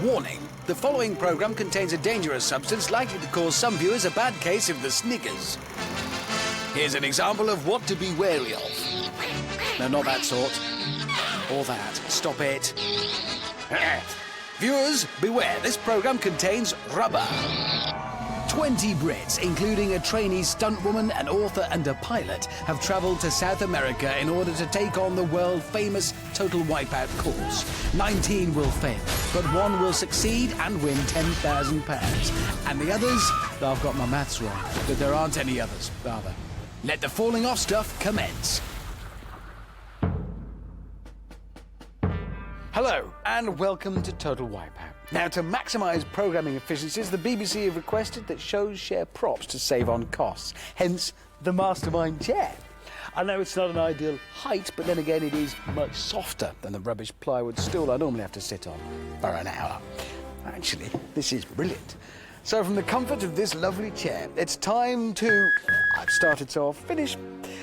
Warning, the following program contains a dangerous substance likely to cause some viewers a bad case of the sniggers. Here's an example of what to be wary of. No, not that sort. Or that. Stop it. Viewers, beware, this program contains rubber. 20 Brits, including a trainee stunt woman, an author and a pilot, have travelled to South America in order to take on the world-famous Total Wipeout course. 19 will fail, but one will succeed and win £10,000. And the others? I've got my maths wrong, but there aren't any others, are there? Let the falling off stuff commence. Hello, and welcome to Total Wipeout. Now, to maximise programming efficiencies, the BBC have requested that shows share props to save on costs, hence the mastermind chair. I know it's not an ideal height, but then again it is much softer than the rubbish plywood stool I normally have to sit on for an hour. Actually, this is brilliant. So from the comfort of this lovely chair, it's time to... I've started, so I'll finish.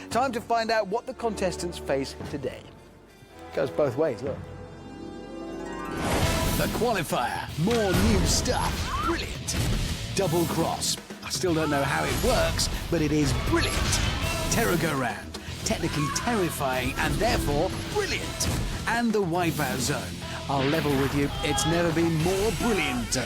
Time to find out what the contestants face today. Goes both ways, look. The Qualifier. More new stuff. Brilliant. Double cross. I still don't know how it works, but it is brilliant. Terra-go-round. Technically terrifying and therefore brilliant. And the Wipeout zone. I'll level with you, it's never been more brilliant.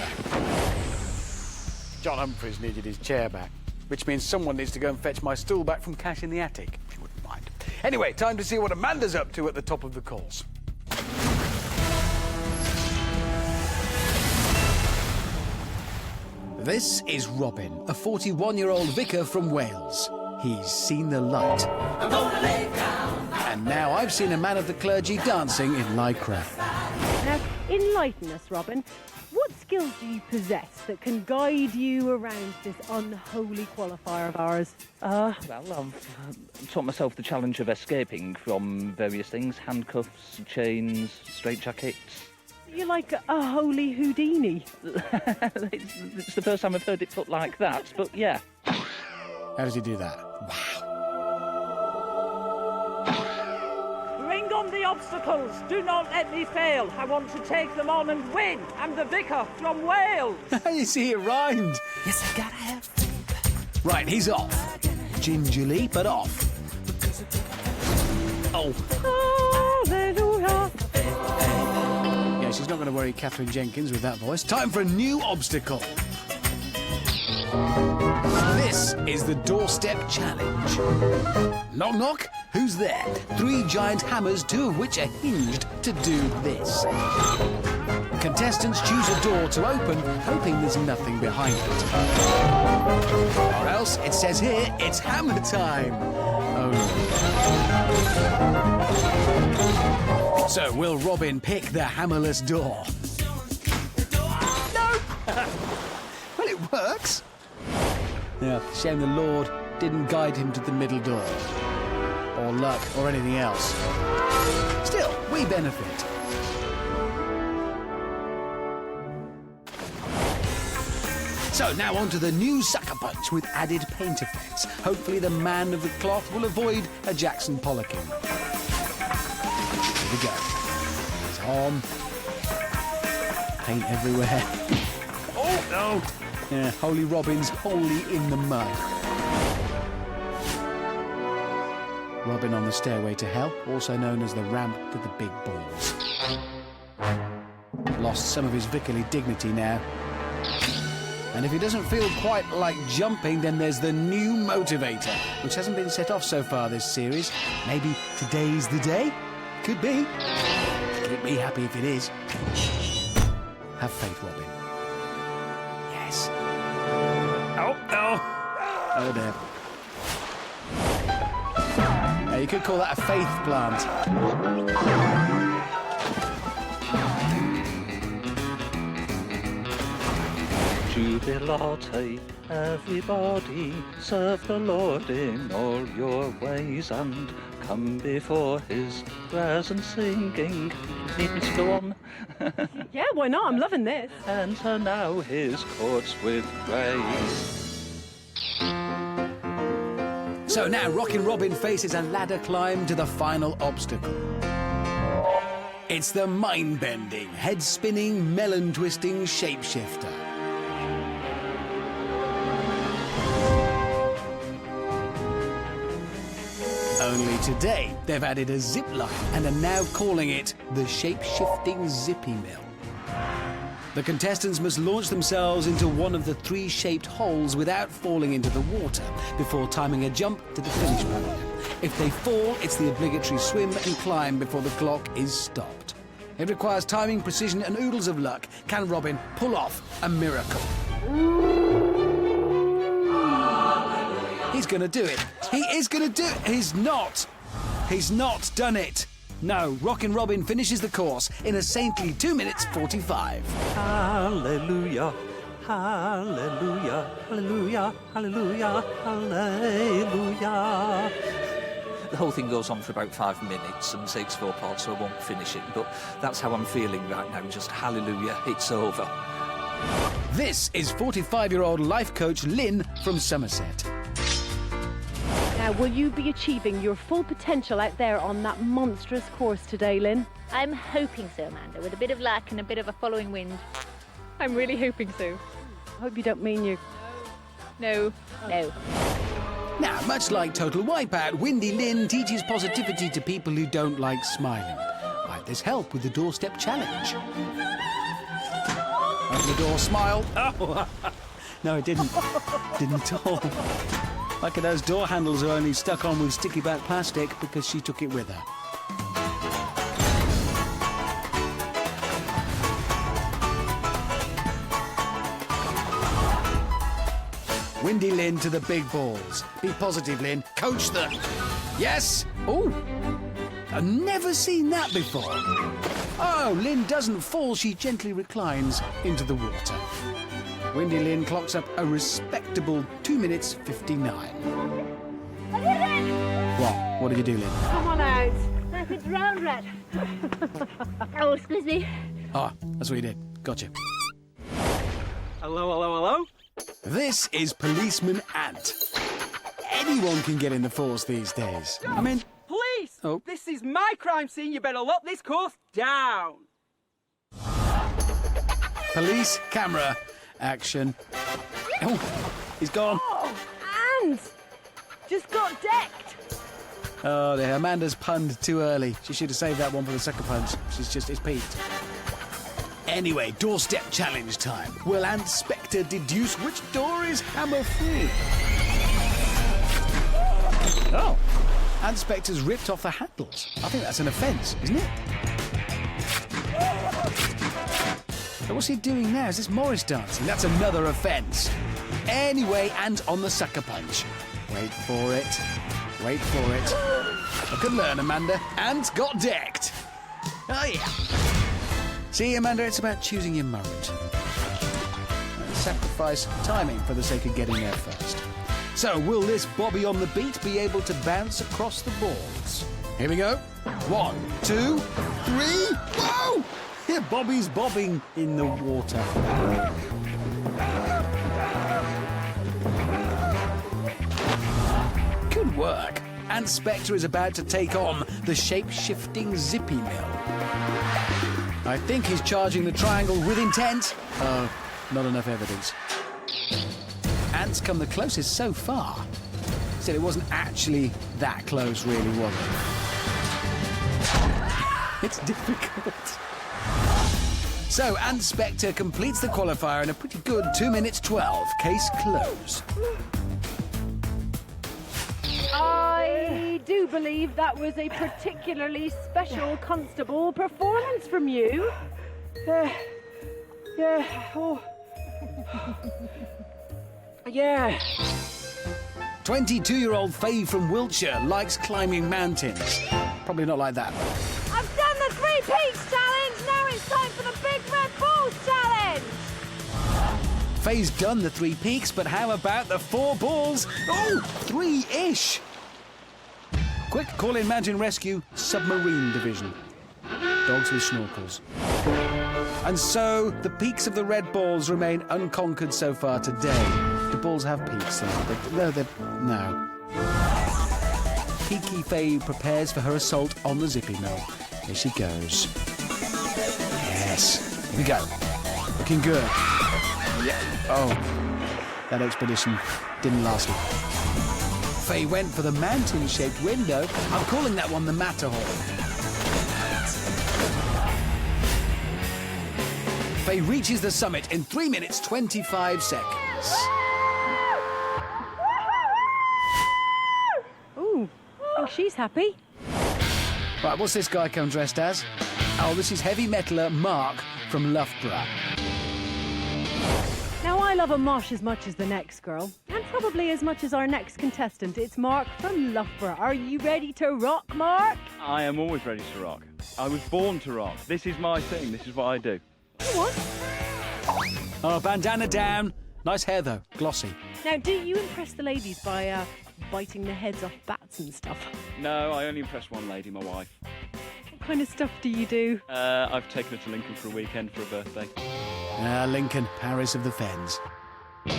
John Humphries needed his chair back, which means someone needs to go and fetch my stool back from Cash in the Attic, if you wouldn't mind. Anyway, time to see what Amanda's up to at the top of the calls. This is Robin, a 41-year-old vicar from Wales. He's seen the light. I'm gonna lay down. And now I've seen a man of the clergy dancing in Lycra. Now, enlighten us, Robin. What skills do you possess that can guide you around this unholy qualifier of ours? Well, I've taught myself the challenge of escaping from various things. Handcuffs, chains, straitjackets. You're like a holy Houdini. It's the first time I've heard it put like that, but yeah. How does he do that? Wow. Bring on the obstacles. Do not let me fail. I want to take them on and win. I'm the vicar from Wales. You see, it rhymed. Yes, I gotta have faith. Right, he's off. Gingerly, but off. Oh. Hallelujah. Yeah, she's not going to worry Catherine Jenkins with that voice. Time for a new obstacle. This is the doorstep challenge. Knock, knock. Who's there? 3 giant hammers, 2 of which are hinged to do this. Contestants choose a door to open, hoping there's nothing behind it. Or else, it says here, it's hammer time. Oh, no. So, will Robin pick the hammerless door? No! Well, it works. Yeah, shame the Lord didn't guide him to the middle door. Or luck, or anything else. Still, we benefit. So now on to the new Sucker Punch with added paint effects. Hopefully the man of the cloth will avoid a Jackson Pollocking. Here we go. It's on. Paint everywhere. Oh, no! Yeah, Holy Robin's wholly in the mud. Robin on the stairway to hell, also known as the ramp to the big balls. Lost some of his vicarly dignity now. And if he doesn't feel quite like jumping, then there's the new motivator, which hasn't been set off so far this series. Maybe today's the day? Could be. Keep me happy if it is. Have faith, Robin. Yes. Oh, no. Oh, dear. Now, you could call that a faith plant. Jubilate, everybody, serve the Lord in all your ways and come before his prayers and singing. Need me to go on? Yeah, why not? I'm loving this. Enter now his courts with praise. So now Rockin' Robin faces a ladder climb to the final obstacle. It's the mind-bending, head-spinning, melon-twisting shapeshifter. Only today, they've added a zip line and are now calling it the shape-shifting zippy mill. The contestants must launch themselves into one of the 3 shaped holes without falling into the water before timing a jump to the finish point. If they fall, it's the obligatory swim and climb before the clock is stopped. It requires timing, precision and oodles of luck. Can Robin pull off a miracle? He's going to do it. He is going to do it. He's not. He's not done it. No, Rockin' Robin finishes the course in a saintly 2 minutes 45. Hallelujah, hallelujah, hallelujah, hallelujah, hallelujah. The whole thing goes on for about 5 minutes and takes 4 parts, so I won't finish it. But that's how I'm feeling right now, just hallelujah, it's over. This is 45-year-old life coach Lynn from Somerset. Now, will you be achieving your full potential out there on that monstrous course today, Lynn? I'm hoping so, Amanda, with a bit of luck and a bit of a following wind. I'm really hoping so. I hope you don't mean you. No. Now, much like Total Wipeout, Windy Lynn teaches positivity to people who don't like smiling. Might this help with the doorstep challenge? Open the door, smile. Oh, no, it didn't. Didn't at all. Lucky those door handles are only stuck on with sticky back plastic because she took it with her. Windy Lynn to the big balls. Be positive, Lynn. Coach them. Yes. Oh, I've never seen that before. Oh, Lynn doesn't fall. She gently reclines into the water. Windy Lynn clocks up a respectable 2 minutes 59. What? What did you do, Lynn? Come on out. That's a drowned rat. Oh, excuse me. Ah, that's what you did. Gotcha. Hello, hello, hello? This is Policeman Ant. Anyone can get in the force these days. I mean... Police! Oh. This is my crime scene. You better lock this course down. Police, camera, action. Oh, he's gone. Oh, and just got decked. Oh, dear. Amanda's punned too early. She should have saved that one for the sucker punch. It's peaked. Anyway, doorstep challenge time. Will Ant Spectre deduce which door is hammer-free? Oh, Ant Spectre's ripped off the handles. I think that's an offence, isn't it? So what's he doing now? Is this Morris dancing? That's another offence. Anyway, Ant on the sucker punch. Wait for it. Wait for it. Look and learn, Amanda. Ant got decked. Oh, yeah. See, Amanda, it's about choosing your moment. Sacrifice timing for the sake of getting there first. So, will this Bobby on the beat be able to bounce across the balls? Here we go. 1, 2, 3. Whoa! Yeah, Bobby's bobbing in the water. Good work. Ant Spectre is about to take on the shape-shifting zippy mill. I think he's charging the triangle with intent. Oh, not enough evidence. Ant's come the closest so far. Said it wasn't actually that close, really, was it? It's difficult. So, Ant Spectre completes the qualifier in a pretty good 2 minutes 12. Case closed. I do believe that was a particularly special constable performance from you. Oh. Yeah. 22-year-old Faye from Wiltshire likes climbing mountains. Probably not like that. I've done the 3 peaks challenge. Now it's time for the Big Red Balls challenge. Faye's done the 3 peaks, but how about the 4 balls? Oh, 3-ish. Quick, call in Mountain Rescue, Submarine Division. Dogs with snorkels. And so, the peaks of the red balls remain unconquered so far today. Do balls have peaks, though? No. Peaky Faye prepares for her assault on the zippy mill. Here she goes. Yes, here we go. Looking good. Yeah. Oh, that expedition didn't last long. Faye went for the mountain-shaped window. I'm calling that one the Matterhorn. Faye reaches the summit in 3 minutes 25 seconds. Ooh, I think she's happy. Right, what's this guy come dressed as? Oh, this is heavy metaler Mark from Loughborough. Now, I love a mosh as much as the next girl, and probably as much as our next contestant. It's Mark from Loughborough. Are you ready to rock, Mark? I am always ready to rock. I was born to rock. This is my thing. This is what I do. Come on. Oh, bandana down. Nice hair, though. Glossy. Now, do you impress the ladies by biting the heads off bats and stuff? No, I only impress one lady, my wife. What kind of stuff do you do? I've taken her to Lincoln for a weekend for her birthday. Lincoln, Paris of the Fens. We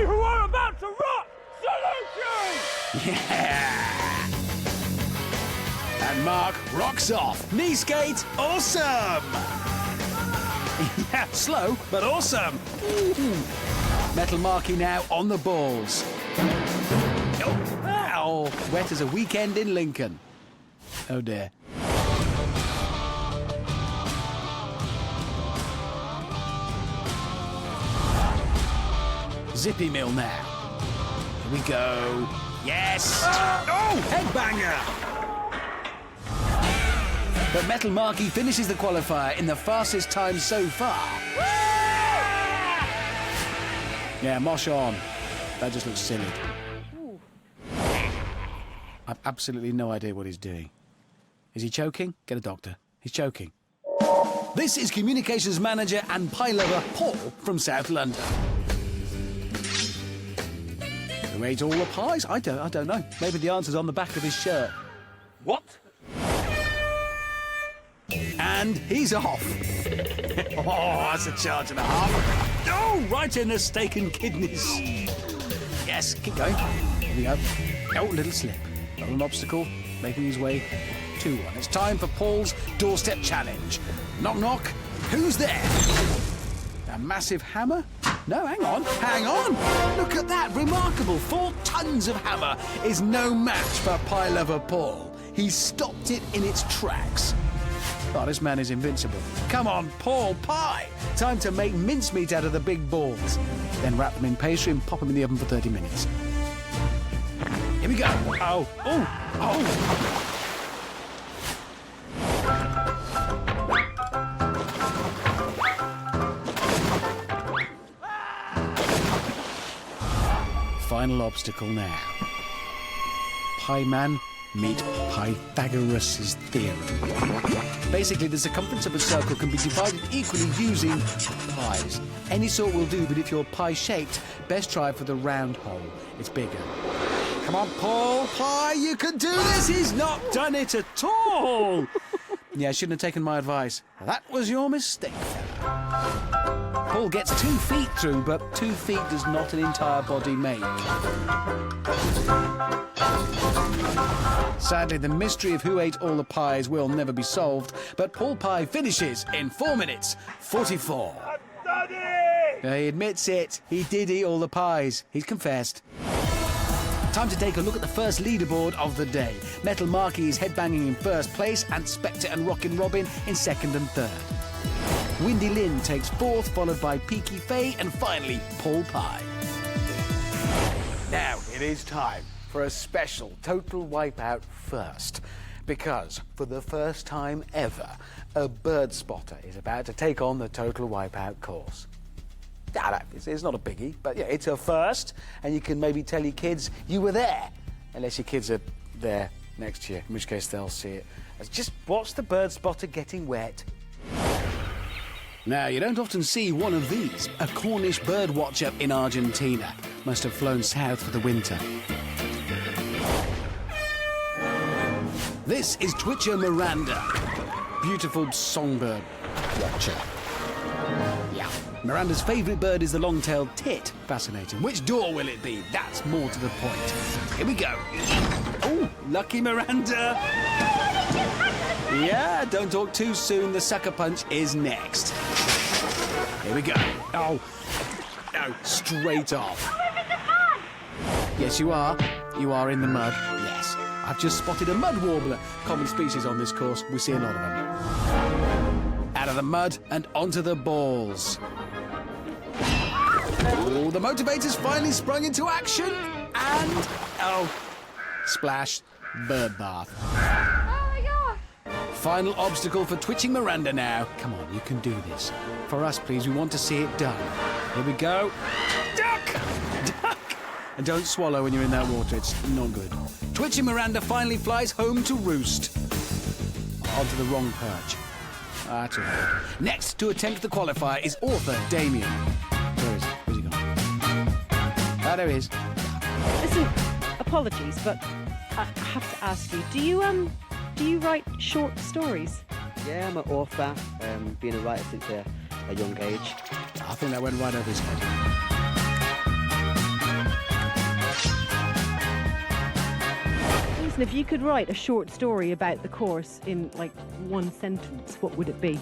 who are about to rock, salute you! Yeah! And Mark rocks off. Knee skate, awesome! Yeah, slow, but awesome. Ooh. Metal Marky now on the balls. Oh, wet as a weekend in Lincoln. Oh dear. Zippy mill now. Here we go. Yes! Oh, headbanger! But Metal Marky finishes the qualifier in the fastest time so far. Yeah, mosh on. That just looks silly. I've absolutely no idea what he's doing. Is he choking? Get a doctor. He's choking. This is Communications Manager and pie lover Paul from South London. Who ate all the pies? I don't know. Maybe the answer's on the back of his shirt. What? And he's off. Oh, that's a charge and a half. Oh, right in the steak and kidneys. Yes, keep going. Here we go. Oh, little slip. Not an obstacle, making his way to one. It's time for Paul's doorstep challenge. Knock, knock. Who's there? A massive hammer? No, hang on. Hang on. Look at that. Remarkable. 4 tons of hammer is no match for pie lover Paul. He stopped it in its tracks. Oh, this man is invincible. Come on, Paul Pie. Time to make mincemeat out of the big balls. Then wrap them in pastry and pop them in the oven for 30 minutes. Here we go. Oh, oh, oh. Final obstacle now. Pie man, meet Pythagoras' theorem. Basically, the circumference of a circle can be divided equally using pies. Any sort will do, but if you're pie-shaped, best try for the round hole. It's bigger. Come on, Paul Pie, you can do this! He's not done it at all! Yeah, I shouldn't have taken my advice. That was your mistake, fella. Paul gets 2 feet through, but 2 feet does not an entire body make. Sadly, the mystery of who ate all the pies will never be solved, but Paul Pie finishes in 4 minutes 44. I've done it! He admits it. He did eat all the pies. He's confessed. Time to take a look at the first leaderboard of the day. Metal Marky is headbanging in first place, and Spectre and Rockin' Robin in second and third. Windy Lynn takes fourth, followed by Peaky Faye, and finally Paul Pie. Now it is time for a special Total Wipeout first, because for the first time ever, a bird spotter is about to take on the Total Wipeout course. It's not a biggie, but yeah, it's a first, and you can maybe tell your kids you were there, unless your kids are there next year, in which case they'll see it. Just watch the bird spotter getting wet. Now, you don't often see one of these. A Cornish bird watcher in Argentina. Must have flown south for the winter. This is Twitcher Miranda. Beautiful songbird watcher. Yeah. Miranda's favourite bird is the long-tailed tit. Fascinating. Which door will it be? That's more to the point. Here we go. Oh, lucky Miranda. Yeah, don't talk too soon. The sucker punch is next. Here we go. Oh, no, straight off. I'm in the mud! Yes, you are. You are in the mud. Yes. I've just spotted a mud warbler. Common species on this course. We see a lot of them. Out of the mud and onto the balls. Oh, the motivator's finally sprung into action. And, oh, splash, bird bath. Oh my gosh! Final obstacle for twitching Miranda now. Come on, you can do this. For us, please, we want to see it done. Here we go. Duck! Duck! And don't swallow when you're in that water. It's not good. Twitching Miranda finally flies home to roost. Onto the wrong perch. That's all right. Next to attempt the qualifier is author Damien. Where is he? Where's he gone? Ah, there he is. Listen, apologies, but I have to ask you, do you write short stories? Yeah, I'm an author, been a writer since a young age. I think that went right over his head. Listen, if you could write a short story about the course in, like, one sentence, what would it be?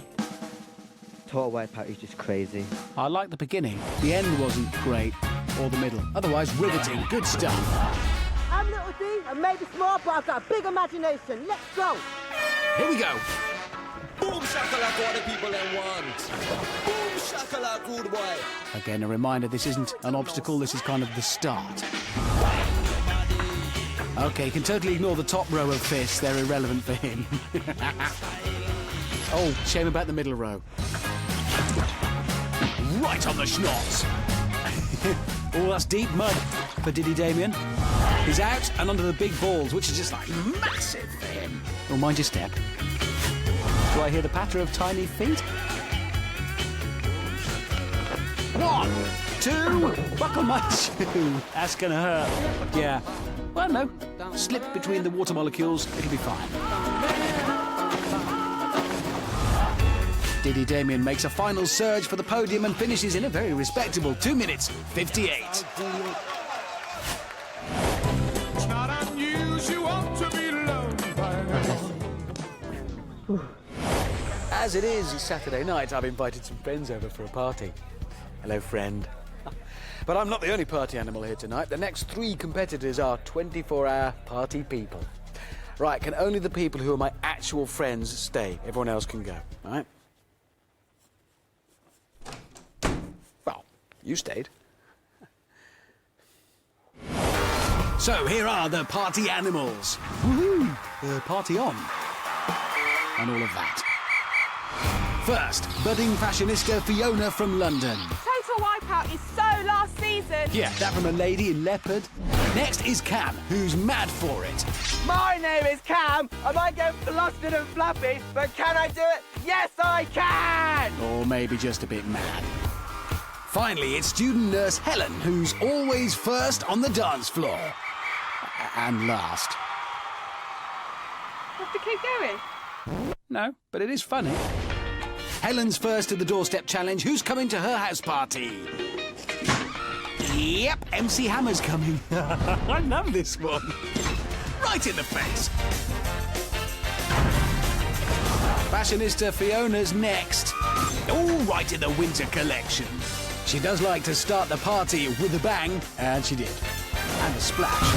Total Wipeout is just crazy. I like the beginning. The end wasn't great, or the middle. Otherwise, riveting. Good stuff. I'm little D, I may be small, but I've got a big imagination. Let's go. Here we go. Boom shakalaka, what the people they want. Boom shakalaka, good boy. Again, a reminder, this isn't an obstacle, this is kind of the start. Okay, you can totally ignore the top row of fists, they're irrelevant for him. Oh, shame about the middle row. Right on the schnoz. Oh, that's deep mud for Diddy Damien. He's out and under the big balls, which is just like massive for him. Oh, mind your step. Do I hear the patter of tiny feet? 1, 2, buckle my shoe. That's gonna hurt. Yeah. Well, no. Slip between the water molecules, it'll be fine. Diddy Damien makes a final surge for the podium and finishes in a very respectable 2 minutes 58. It's not unusual to be loved by now. As it is Saturday night, I've invited some friends over for a party. Hello, friend. But I'm not the only party animal here tonight. The next 3 competitors are 24-hour party people. Right, can only the people who are my actual friends stay? Everyone else can go, all right? Well, you stayed. So here are the party animals. Woohoo! Party on. And all of that. First, budding fashionista Fiona from London. Total Wipeout is so last season. Yeah, that from a lady in leopard. Next is Cam, who's mad for it. My name is Cam. I might get flustered and fluffy, but can I do it? Yes, I can! Or maybe just a bit mad. Finally, it's student nurse Helen, who's always first on the dance floor. And last. Have to keep going. No, but it is funny. Helen's first to the doorstep challenge. Who's coming to her house party? Yep, MC Hammer's coming. I love this one. Right in the face. Fashionista Fiona's next. All right in the winter collection. She does like to start the party with a bang, and she did. And a splash.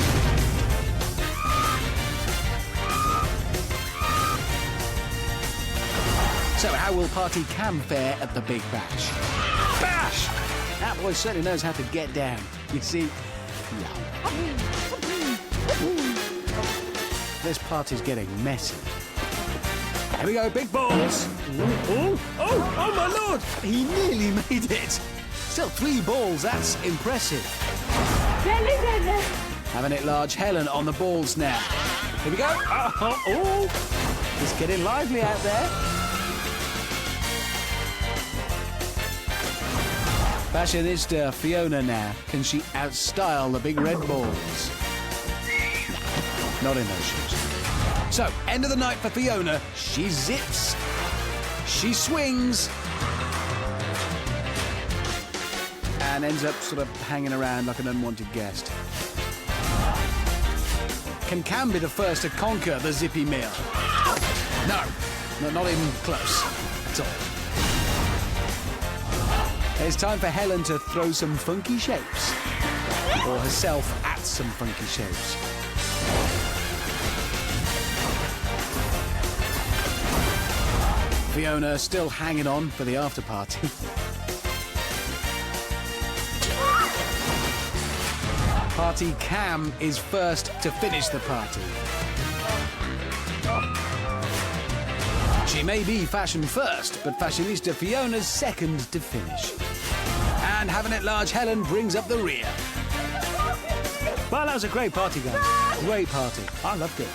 So how will Party Cam fare at the Big Bash? Bash! That boy certainly knows how to get down. You see? Yeah. This party's getting messy. Here we go, big balls. Oh, my lord! He nearly made it. Still 3 balls, that's impressive. Having it large, Helen on the balls now. Here we go. Oh, it's getting lively out there. Fashionista Fiona now. Can she outstyle the big red balls? Not in those shoes. So, end of the night for Fiona. She zips. She swings. And ends up sort of hanging around like an unwanted guest. Can Cam be the first to conquer the zippy mill? No, not even close at all. It's time for Helen to throw some funky shapes. Or herself at some funky shapes. Fiona still hanging on for the after party. Party Cam is first to finish the party. She may be fashion first, but fashionista Fiona's second to finish. And having it large, Helen brings up the rear. Well, that was a great party, guys. Great party. I loved it.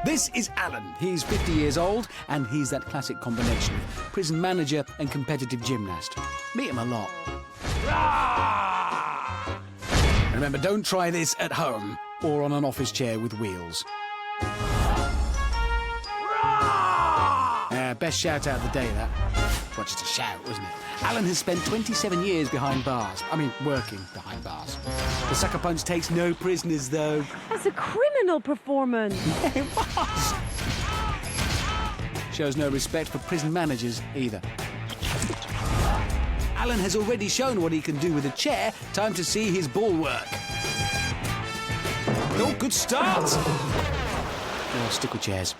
This is Alan. He's 50 years old, and he's that classic combination of prison manager and competitive gymnast. Meet him a lot. Remember, don't try this at home or on an office chair with wheels. Best shout out of the day, that. Well, just a shout, wasn't it? Alan has spent 27 years behind bars. I mean, working behind bars. The sucker punch takes no prisoners, though. That's a criminal performance. Yeah, it was. Shows no respect for prison managers, either. Alan has already shown what he can do with a chair. Time to see his ball work. Oh, good start. Oh, stick with chairs.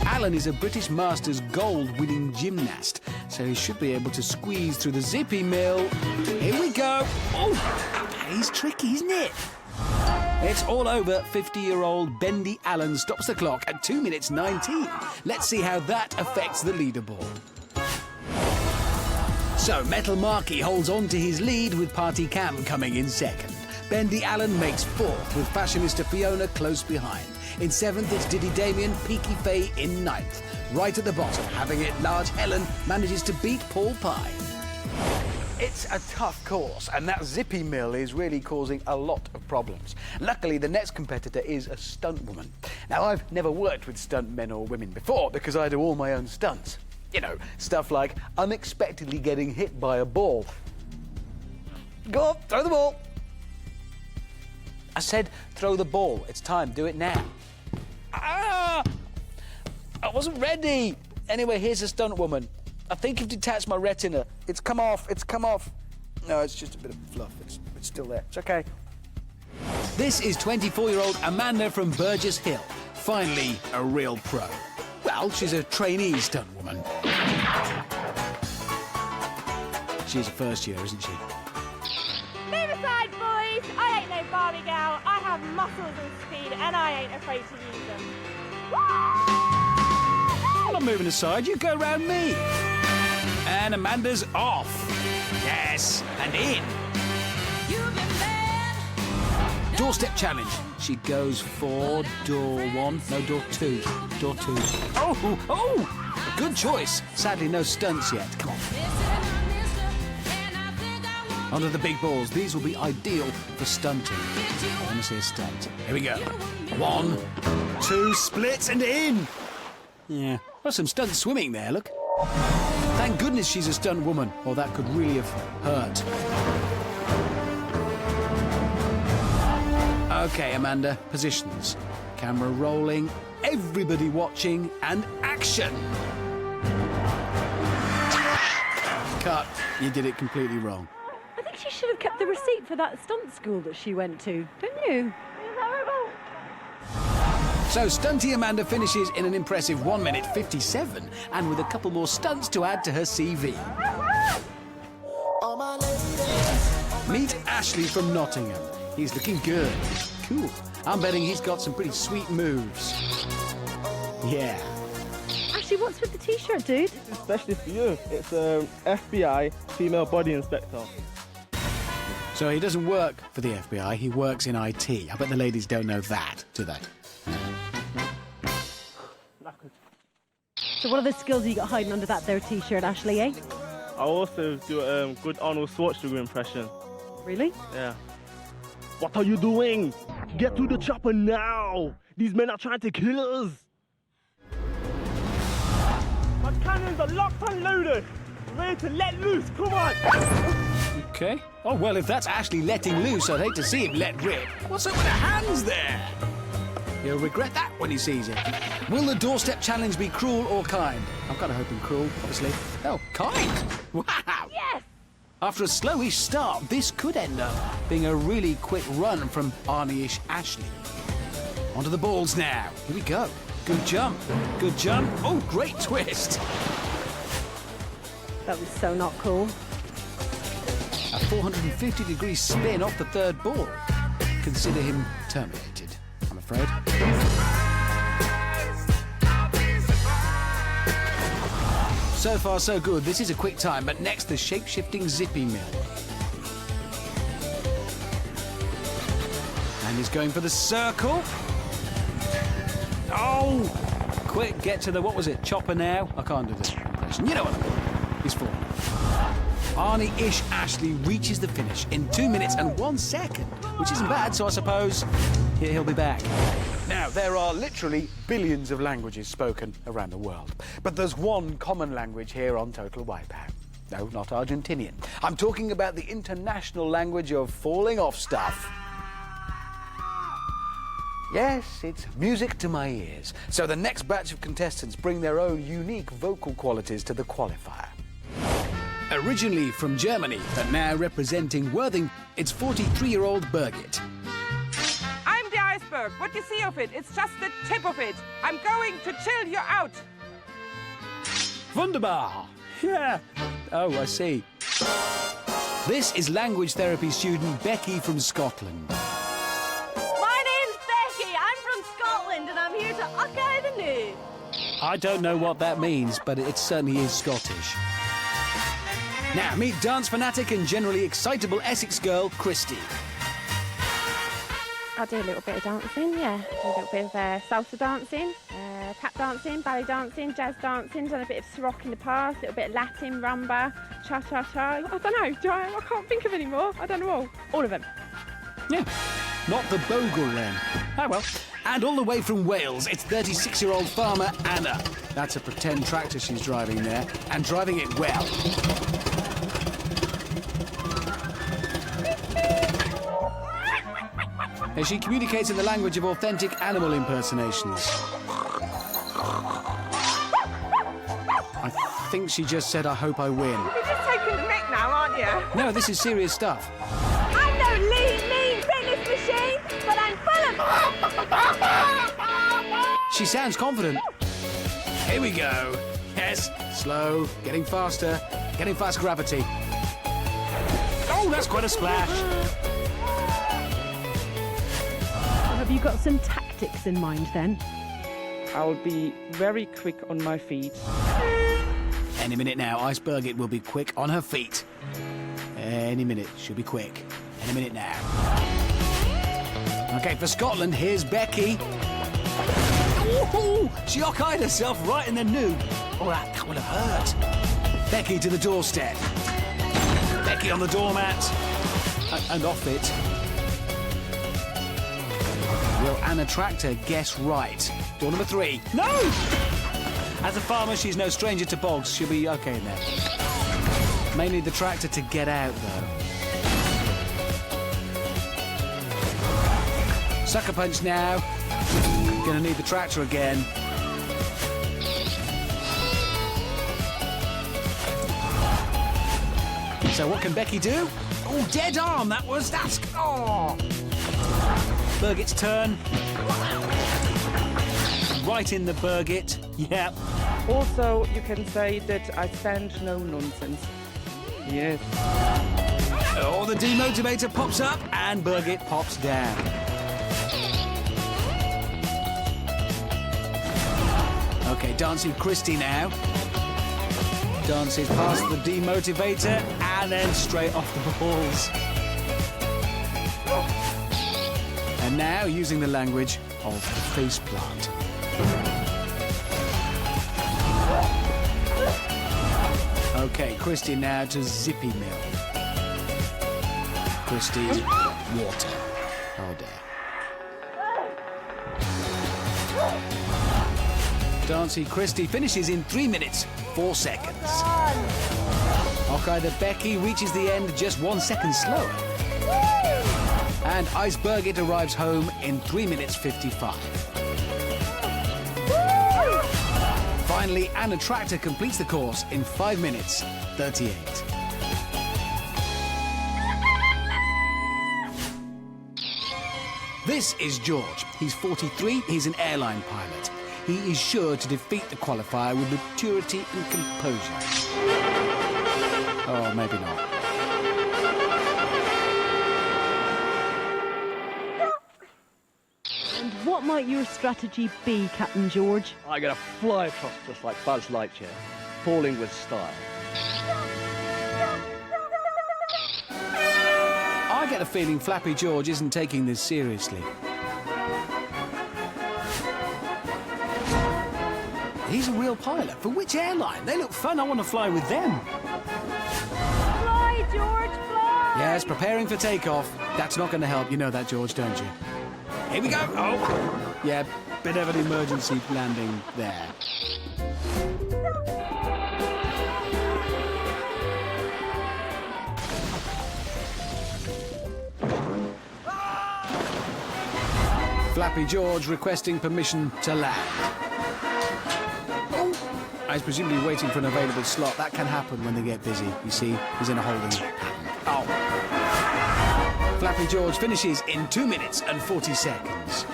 Alan is a British Masters gold-winning gymnast, so he should be able to squeeze through the zippy mill. Here we go. Oh, he's tricky, isn't it? It's all over. 50-year-old Bendy Allen stops the clock at 2 minutes 19. Let's see how that affects the leaderboard. So, Metal Marky holds on to his lead with Party Cam coming in second. Bendy Allen makes fourth with fashionista Fiona close behind. In seventh, it's Diddy Damien, Peaky Faye in ninth. Right at the bottom, having it large, Helen manages to beat Paul Pye. It's a tough course, and that zippy mill is really causing a lot of problems. Luckily, the next competitor is a stunt woman. Now, I've never worked with stunt men or women before because I do all my own stunts. You know, stuff like unexpectedly getting hit by a ball. Go on, throw the ball. I said throw the ball. It's time. Do it now. Ah! I wasn't ready. Anyway, here's a stunt woman. I think you've detached my retina. It's come off. It's come off. No, it's just a bit of fluff. It's still there. It's okay. This is 24-year-old Amanda from Burgess Hill. Finally, a real pro. Well, she's a trainee stunt woman. She's a first year, isn't she? Move aside, boys. I ain't no Barbie gal. I have muscles and speed, and I ain't afraid to use them. I'm not moving aside. You go round me. And Amanda's off. Yes, and in. Doorstep challenge. She goes for door one. No, door two. Door two. Oh! Good choice. Sadly, no stunts yet. Come on. Onto the big balls. These will be ideal for stunting. I want to see a stunt. Here we go. 1, 2, splits and in. Yeah. Well, some stunt swimming there, look. Thank goodness she's a stunt woman, or that could really have hurt. OK, Amanda, positions. Camera rolling, everybody watching, and action! Cut. You did it completely wrong. I think she should have kept the receipt for that stunt school that she went to, don't you? So Stunty Amanda finishes in an impressive 1 minute 57, and with a couple more stunts to add to her CV. Meet Ashley from Nottingham. He's looking good. Cool. I'm betting he's got some pretty sweet moves. Yeah. Ashley, what's with the T-shirt, dude? Especially for you. It's FBI female body inspector. So he doesn't work for the FBI, he works in IT. I bet the ladies don't know that, do they? So what are the skills you got hiding under that there T-shirt, Ashley, eh? I also do a good Arnold Schwarzenegger impression. Really? Yeah. What are you doing? Get to the chopper now! These men are trying to kill us! My cannons are locked and loaded! Ready to let loose, come on! Okay. Oh, well, if that's Ashley letting loose, I'd hate to see him let rip. What's up with the hands there? He'll regret that when he sees it. Will the doorstep challenge be cruel or kind? I'm kind of hoping cruel, obviously. Oh, kind! Wow! Yes! After a slowish start, this could end up being a really quick run from Arnie-ish Ashley. Onto the balls now. Here we go. Good jump. Good jump. Oh, great twist. That was so not cool. A 450-degree spin off the third ball. Consider him terminated, I'm afraid. So far, so good. This is a quick time, but next, the shape-shifting zippy mill. And he's going for the circle. Oh! Quick, get to the, what was it, chopper now? I can't do the impression. You know what I mean. He's fallen. Arnie-ish Ashley reaches the finish in 2 minutes and 1 second, which isn't bad, so I suppose he'll be back. Now, there are literally billions of languages spoken around the world, but there's one common language here on Total Wipeout. No, not Argentinian. I'm talking about the international language of falling off stuff. Yes, it's music to my ears. So the next batch of contestants bring their own unique vocal qualities to the qualifier. Originally from Germany, but now representing Worthing, it's 43-year-old Birgit. I'm the iceberg. What you see of it, it's just the tip of it. I'm going to chill you out. Wunderbar! Yeah. Oh, I see. This is language therapy student Becky from Scotland. My name's Becky. I'm from Scotland and I'm here to uck the new. I don't know what that means, but it certainly is Scottish. Now, meet dance fanatic and generally excitable Essex girl, Christy. I do a little bit of dancing, yeah. A little bit of salsa dancing, tap dancing, ballet dancing, jazz dancing, done a bit of Ciroc in the past, a little bit of Latin, rumba, cha-cha-cha. I don't know, I can't think of any more. I don't know all of them. Yeah, not the bogle then. Ah, well. And all the way from Wales, it's 36-year-old farmer Anna. That's a pretend tractor she's driving there, and driving it well. As she communicates in the language of authentic animal impersonations. I think she just said, I hope I win. You're just taking the mick now, aren't you? No, this is serious stuff. I'm no lean fitness machine, but I'm full of... She sounds confident. Here we go. Yes, slow, getting faster, getting fast gravity. Oh, that's quite a splash. Have you got some tactics in mind then? I'll be very quick on my feet. Any minute now, Ice Birgit will be quick on her feet. Any minute, she'll be quick. Any minute now. Okay, for Scotland, here's Becky. Ooh, she eyed herself right in the noob. Oh, that would have hurt. Becky to the doorstep. Becky on the doormat. And off it. Will Anna Tractor guess right? Door number 3. No! As a farmer, she's no stranger to bogs. She'll be okay in there. Mainly the tractor to get out, though. Sucker punch now. Gonna need the tractor again. So what can Becky do? Oh, dead arm, that was. That's... Oh! Birgit's turn. Right in the Birgit. Yep. Also, you can say that I stand no nonsense. Yes. Oh, the demotivator pops up and Birgit pops down. Okay, dancing Christy now. Dances past the demotivator and then straight off the balls. And now using the language of the face plant. Okay, Christy now to Zippy Mill. Christy's water. Oh dear. Dancing Christy finishes in 3 minutes, 4 seconds. Okay, the Becky reaches the end just 1 second slower. And Ice Birgit arrives home in 3 minutes 55. Finally, Anna Tractor completes the course in 5 minutes 38. This is George. He's 43, he's an airline pilot. He is sure to defeat the qualifier with maturity and composure. Oh, maybe not. And what might your strategy be, Captain George? I'm going to fly across just like Buzz Lightyear, falling with style. I get a feeling Flappy George isn't taking this seriously. He's a real pilot. For which airline? They look fun. I want to fly with them. Fly, George, fly! Yes, preparing for takeoff. That's not going to help. You know that, George, don't you? Here we go. Oh! Yeah, bit of an emergency landing there. Flappy George requesting permission to land. I was presumably waiting for an available slot. That can happen when they get busy. You see, he's in a holding pattern. Oh. Flappy George finishes in 2 minutes and 40 seconds.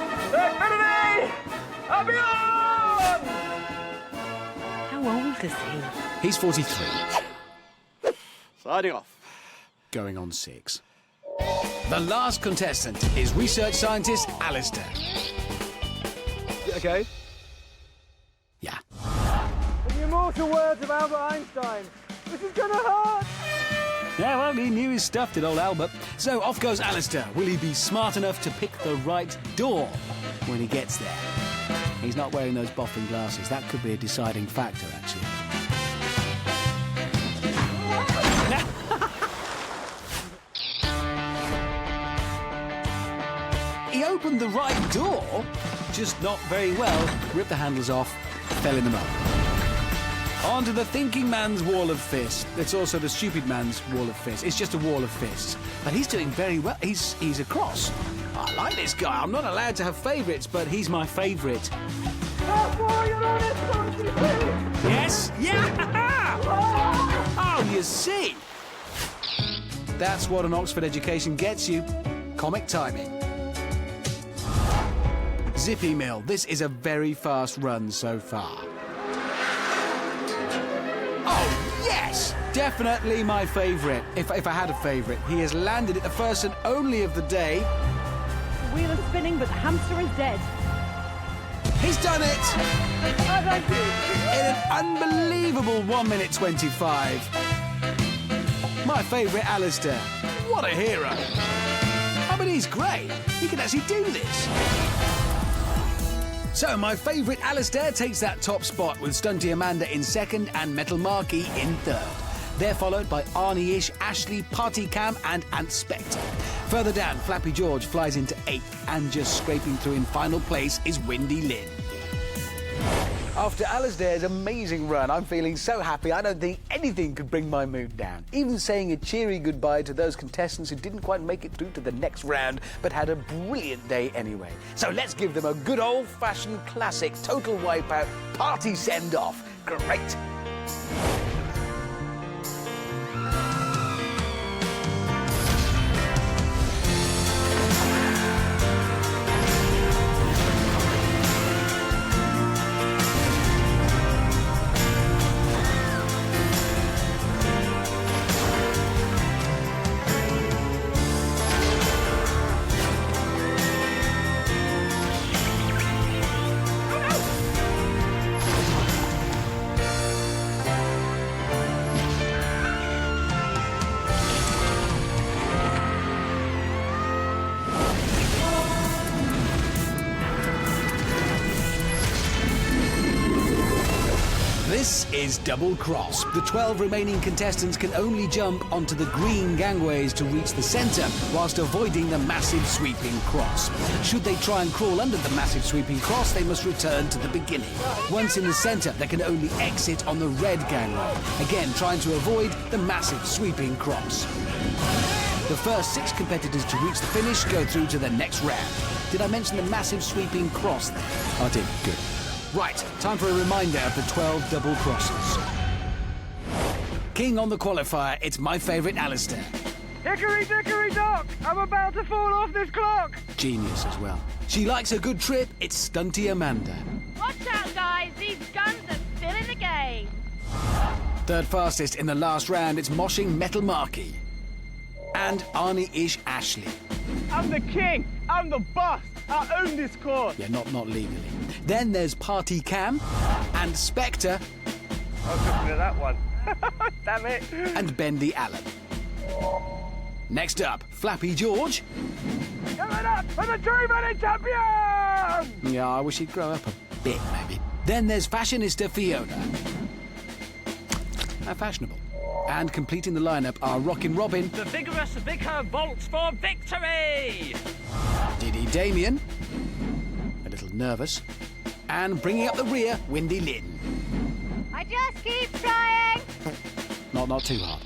How old is he? He's 43. Signing off. Going on 6. The last contestant is research scientist Alistair. Okay. Yeah. The immortal words of Albert Einstein. This is gonna hurt! Yeah, well, he knew his stuff, did old Albert. So off goes Alistair. Will he be smart enough to pick the right door when he gets there? He's not wearing those boffin glasses. That could be a deciding factor, actually. He opened the right door, just not very well. Ripped the handles off, fell in the mud. On to the thinking man's wall of fists. It's also the stupid man's wall of fists. It's just a wall of fists. But he's doing very well. He's across. I like this guy. I'm not allowed to have favourites, but he's my favourite. Yes? Yeah! Oh, you see? That's what an Oxford education gets you. Comic timing. Zippy Mill. This is a very fast run so far. Oh, yes! Definitely my favourite. If I had a favourite. He has landed it, the first and only of the day. The wheel is spinning, but the hamster is dead. He's done it! In an unbelievable 1 minute 25. My favourite Alistair. What a hero. I mean, he's great. He can actually do this. So, my favourite Alistair takes that top spot with Stunty Amanda in second and Metal Marquis in third. They're followed by Arnie-ish, Ashley, Party Cam and Ant Spectre. Further down, Flappy George flies into 8th, and just scraping through in final place is Windy Lynn. After Alistair's amazing run, I'm feeling so happy I don't think anything could bring my mood down. Even saying a cheery goodbye to those contestants who didn't quite make it through to the next round, but had a brilliant day anyway. So let's give them a good old-fashioned classic Total Wipeout party send-off. Great. This is Double Cross. The 12 remaining contestants can only jump onto the green gangways to reach the centre, whilst avoiding the massive sweeping cross. Should they try and crawl under the massive sweeping cross, they must return to the beginning. Once in the centre, they can only exit on the red gangway, again trying to avoid the massive sweeping cross. The first 6 competitors to reach the finish go through to the next round. Did I mention the massive sweeping cross there? I did. Good. Right, time for a reminder of the 12 double crosses. King on the qualifier, it's my favourite Alistair. Hickory dickory dock! I'm about to fall off this clock! Genius as well. She likes a good trip, it's Stunty Amanda. Watch out, guys. These guns are still in the game. Third fastest in the last round, it's moshing Metal Marky. And Arnie-ish Ashley. I'm the king! I'm the boss! I own this course! Yeah, not legally. Then there's Party Cam and Spectre. I was looking at that one. Damn it! And Bendy Allen. Next up, Flappy George. Coming up for the Dream champion! Yeah, I wish he'd grow up a bit, maybe. Then there's Fashionista Fiona. How fashionable. And completing the lineup are Rockin' Robin. The vigorous Vicar vaults for victory! Diddy Damien. A little nervous. And bringing up the rear, Windy Lynn. I just keep trying. Not too hard.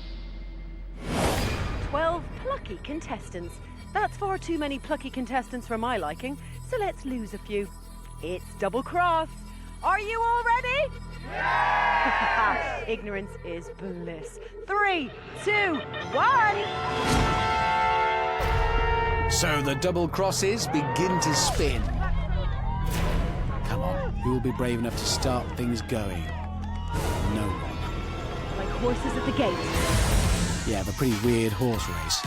12 plucky contestants. That's far too many plucky contestants for my liking, so let's lose a few. It's double cross. Are you all ready? Yeah! Ignorance is bliss. 3, 2, 1. So the double crosses begin to spin. Come on, who will be brave enough to start things going? No one. Like horses at the gate. Yeah, but pretty weird horse race.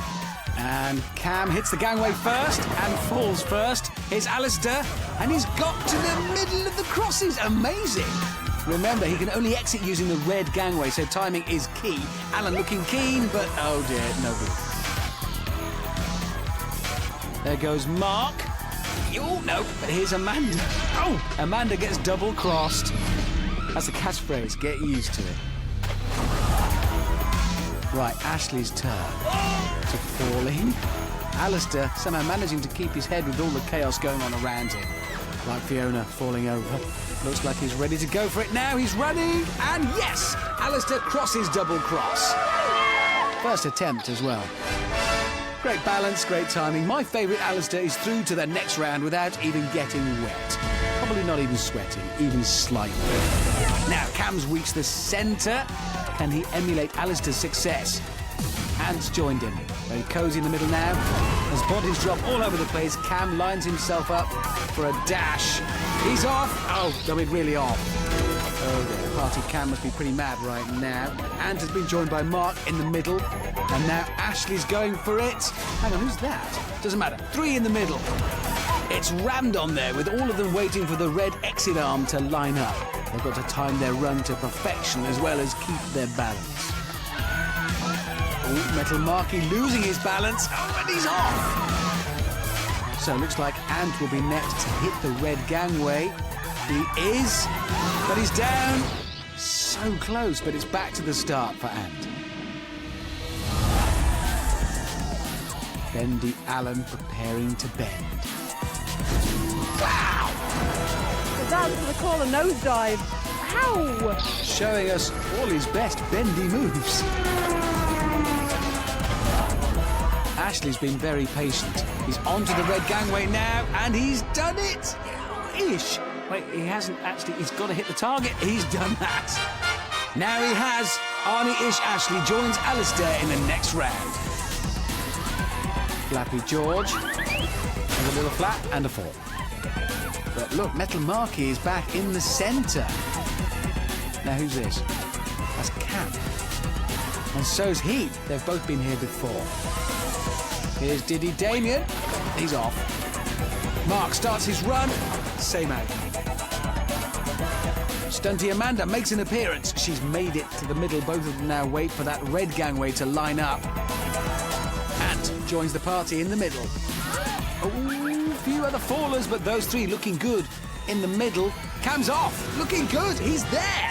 And Cam hits the gangway first and falls first. Here's Alistair, and he's got to the middle of the crosses. Amazing. Remember, he can only exit using the red gangway, so timing is key. Alan looking keen, but oh dear, no good. There goes Mark. Oh, no, but here's Amanda. Oh, Amanda gets double crossed. That's a catchphrase. Get used to it. Right, Ashley's turn to falling. Alistair somehow managing to keep his head with all the chaos going on around him. Like Fiona falling over. Looks like he's ready to go for it now. He's running, and yes! Alistair crosses double cross. First attempt as well. Great balance, great timing. My favourite Alistair is through to the next round without even getting wet. Probably not even sweating, even slightly. Now, Cam's reached the centre. Can he emulate Alistair's success? Hands joined in. Very cosy in the middle now. As bodies drop all over the place, Cam lines himself up for a dash. He's off. Oh, no, he's really off. Oh, the Party Cam must be pretty mad right now. Ant has been joined by Mark in the middle. And now Ashley's going for it. Hang on, who's that? Doesn't matter. 3 in the middle. It's rammed on there with all of them waiting for the red exit arm to line up. They've got to time their run to perfection as well as keep their balance. Oh, Metal Marky losing his balance. Oh, and he's off. So it looks like Ant will be next to hit the red gangway. He is, but he's down. So close, but it's back to the start for Ant. Bendy Allen preparing to bend. Wow! The dance for the call a nosedive. Ow! Showing us all his best bendy moves. Ashley's been very patient. He's onto the red gangway now, and he's done it! Ish. Wait, he hasn't actually... He's got to hit the target. He's done that. Now he has. Arnie-ish Ashley joins Alistair in the next round. Flappy George. And a little flap and a fall. But look, Metal Marky is back in the centre. Now, who's this? That's Cam. And so's he. They've both been here before. Here's Diddy Damien. He's off. Mark starts his run. Same out. Stunty Amanda makes an appearance. She's made it to the middle. Both of them now wait for that red gangway to line up. Ant joins the party in the middle. Oh, few other fallers, but those 3 looking good in the middle. Cam's off. Looking good. He's there.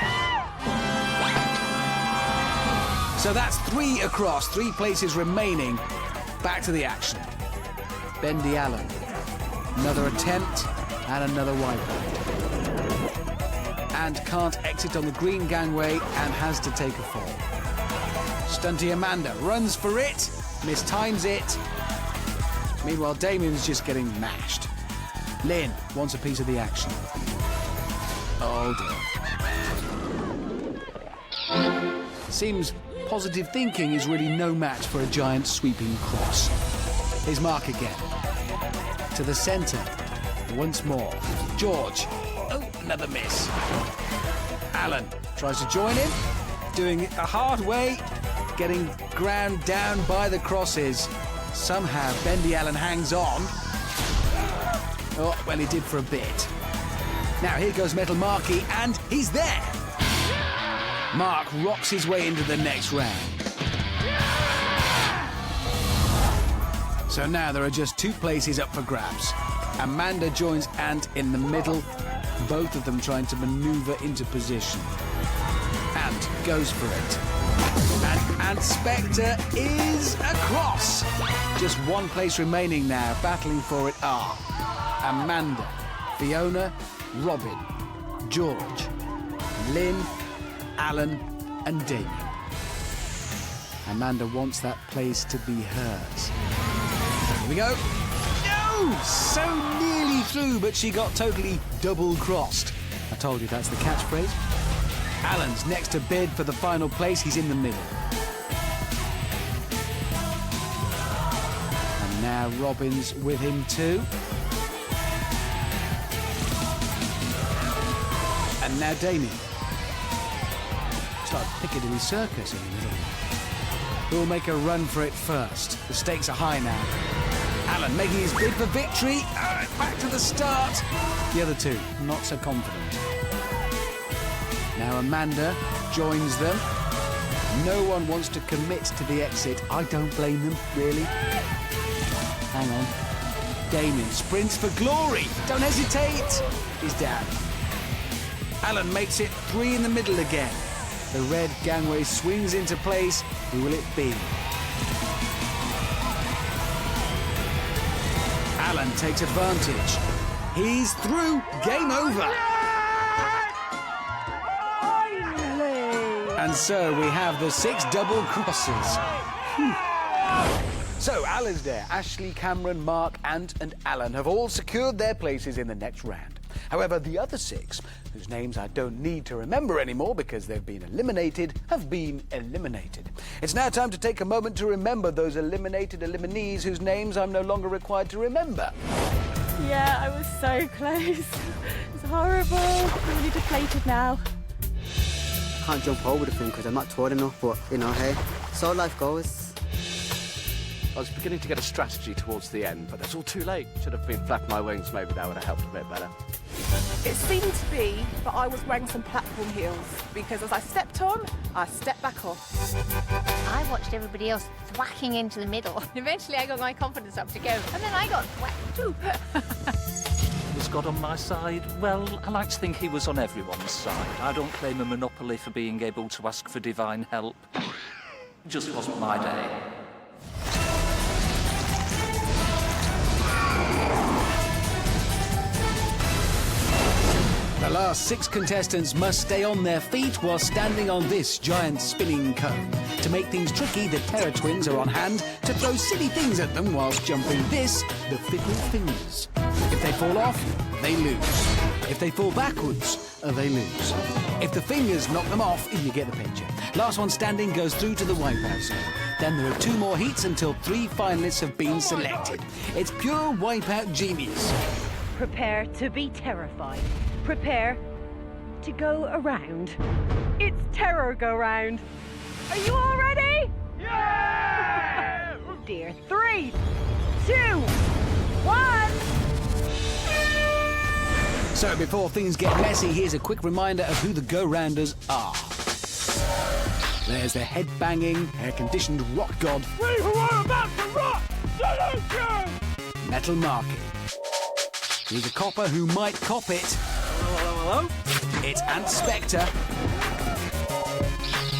So that's 3 across. 3 places remaining. Back to the action. Bendy Allen. Another attempt and another wipeout. And can't exit on the green gangway and has to take a fall. Stunty Amanda runs for it, mistimes it. Meanwhile, Damien's just getting mashed. Lynn wants a piece of the action. Oh dear. Seems positive thinking is really no match for a giant sweeping cross. Here's Mark again. To the centre. Once more. George. Oh, another miss. Alan tries to join in. Doing it the hard way. Getting ground down by the crosses. Somehow Bendy Allen hangs on. Oh, well, he did for a bit. Now here goes Metal Marky, and he's there. Mark rocks his way into the next round. So now there are just 2 places up for grabs. Amanda joins Ant in the middle, both of them trying to maneuver into position. Ant goes for it. And Ant Spectre is across. Just 1 place remaining now. Battling for it are Amanda, Fiona, Robin, George, Lynn, Alan and Damien. Amanda wants that place to be hers. Here we go. No! So nearly through, but she got totally double-crossed. I told you that's the catchphrase. Alan's next to bid for the final place. He's in the middle. And now Robin's with him too. And now Damien. It's like Piccadilly Circus in the middle. Who'll make a run for it first? The stakes are high now. Alan making his bid for victory. Back to the start. The other 2, not so confident. Now Amanda joins them. No one wants to commit to the exit. I don't blame them, really. Hang on. Damien sprints for glory. Don't hesitate. He's down. Alan makes it 3 in the middle again. The red gangway swings into place. Who will it be? Alan takes advantage. He's through. Game over. And so we have the 6 double crosses. So Alan's there. Ashley, Cameron, Mark, Ant and Alan have all secured their places in the next round. However, the other 6, whose names I don't need to remember anymore because they've been eliminated, have been eliminated. It's now time to take a moment to remember those eliminated eliminees whose names I'm no longer required to remember. Yeah, I was so close. It's horrible. I'm really deflated now. Can't jump over the thing because I'm not tall enough, but, you know, hey, so life goes. I was beginning to get a strategy towards the end, but that's all too late. Should have been flapping my wings, maybe that would have helped a bit better. It seemed to be that I was wearing some platform heels because as I stepped on, I stepped back off. I watched everybody else thwacking into the middle. Eventually I got my confidence up to go, and then I got thwacked too. Was God on my side? Well, I like to think he was on everyone's side. I don't claim a monopoly for being able to ask for divine help. It just wasn't my day. The last 6 contestants must stay on their feet while standing on this giant spinning cone. To make things tricky, the Terror Twins are on hand to throw silly things at them whilst jumping this, the fickle fingers. If they fall off, they lose. If they fall backwards, they lose. If the fingers knock them off, you get the picture. Last one standing goes through to the wipeout zone. Then there are 2 more heats until 3 finalists have been selected. It's pure wipeout genius. Prepare to be terrified. Prepare to go around. It's Terror Go Round. Are you all ready? Yeah! Oh dear. 3, 2, 1. So before things get messy, here's a quick reminder of who the go-rounders are. There's the head-banging, air-conditioned rock god, We who are about to rock! Salute you! Metal Marky. He's a copper who might cop it. Hello? It's Ant Spectre,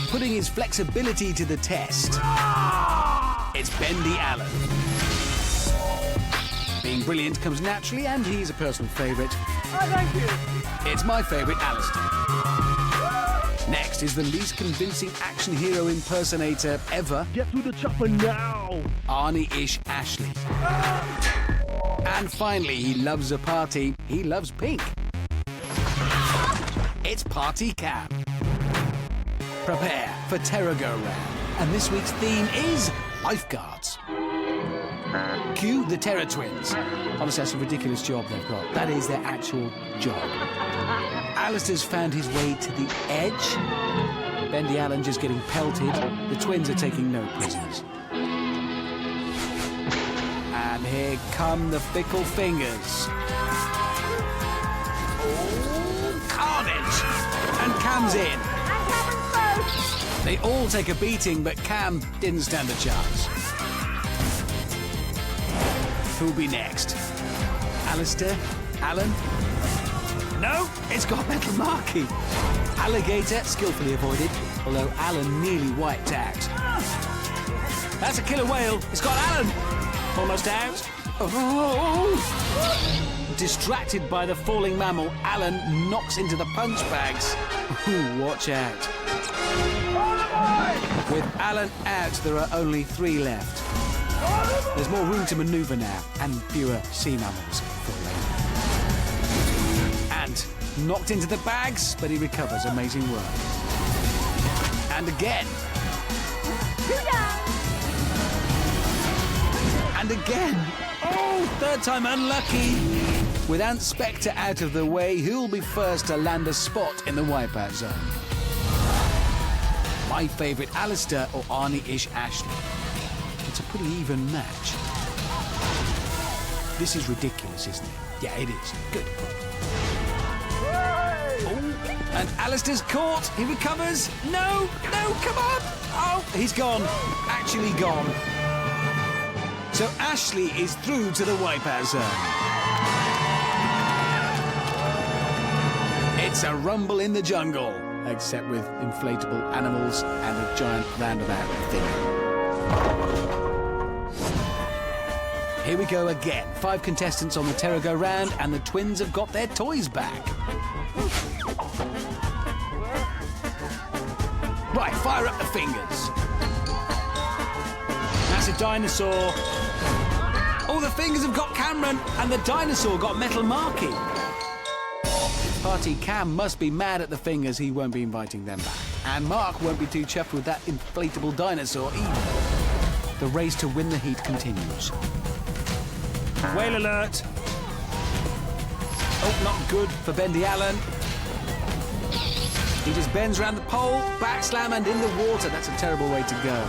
putting his flexibility to the test. It's Bendy Allen. Being brilliant comes naturally, and he's a personal favourite. Oh, thank you. It's my favourite, Alistair. Next is the least convincing action hero impersonator ever. Get to the chopper now! Arnie-ish Ashley. And finally, he loves a party. He loves pink. it's Party Cam. Prepare for Terror Go Round, and this week's theme is lifeguards. Cue the Terror Twins. Honestly, that's a ridiculous job they've got. That is their actual job. Alistair's found his way to the edge. Bendy Allen just getting pelted. The twins are taking no prisoners. And here come the fickle fingers. Oh, carnage! And Cam's in. They all take a beating, but Cam didn't stand a chance. Who'll be next? Alistair? Alan? No, it's got Metal Marky. Alligator skillfully avoided, although Alan nearly wiped out. That's a killer whale. It's got Alan. Almost out. Oh! Distracted by the falling mammal, Alan knocks into the punch bags. Ooh, watch out. With Alan out, there are only 3 left. There's more room to manoeuvre now, and fewer sea mammals falling. And knocked into the bags, but he recovers. Amazing work. And again. And again. Oh, third time unlucky. With Ant Spectre out of the way, who'll be first to land a spot in the Wipeout zone? My favourite, Alistair or Arnie-ish Ashley? It's a pretty even match. This is ridiculous, isn't it? Yeah, it is. Good. Oh, and Alistair's caught. He recovers. No, come on. Oh, he's gone. Actually gone. So Ashley is through to the Wipeout zone. It's a rumble in the jungle, except with inflatable animals and a giant roundabout thing. Here we go again. 5 contestants on the Terror Go Round, and the twins have got their toys back. Right, fire up the fingers. That's a dinosaur. Oh, the fingers have got Cameron, and the dinosaur got Metal Marky. Party Cam must be mad at the fingers. He won't be inviting them back. And Mark won't be too chuffed with that inflatable dinosaur either. The race to win the heat continues. Whale alert! Oh, not good for Bendy Allen. He just bends around the pole, backslam and in the water. That's a terrible way to go.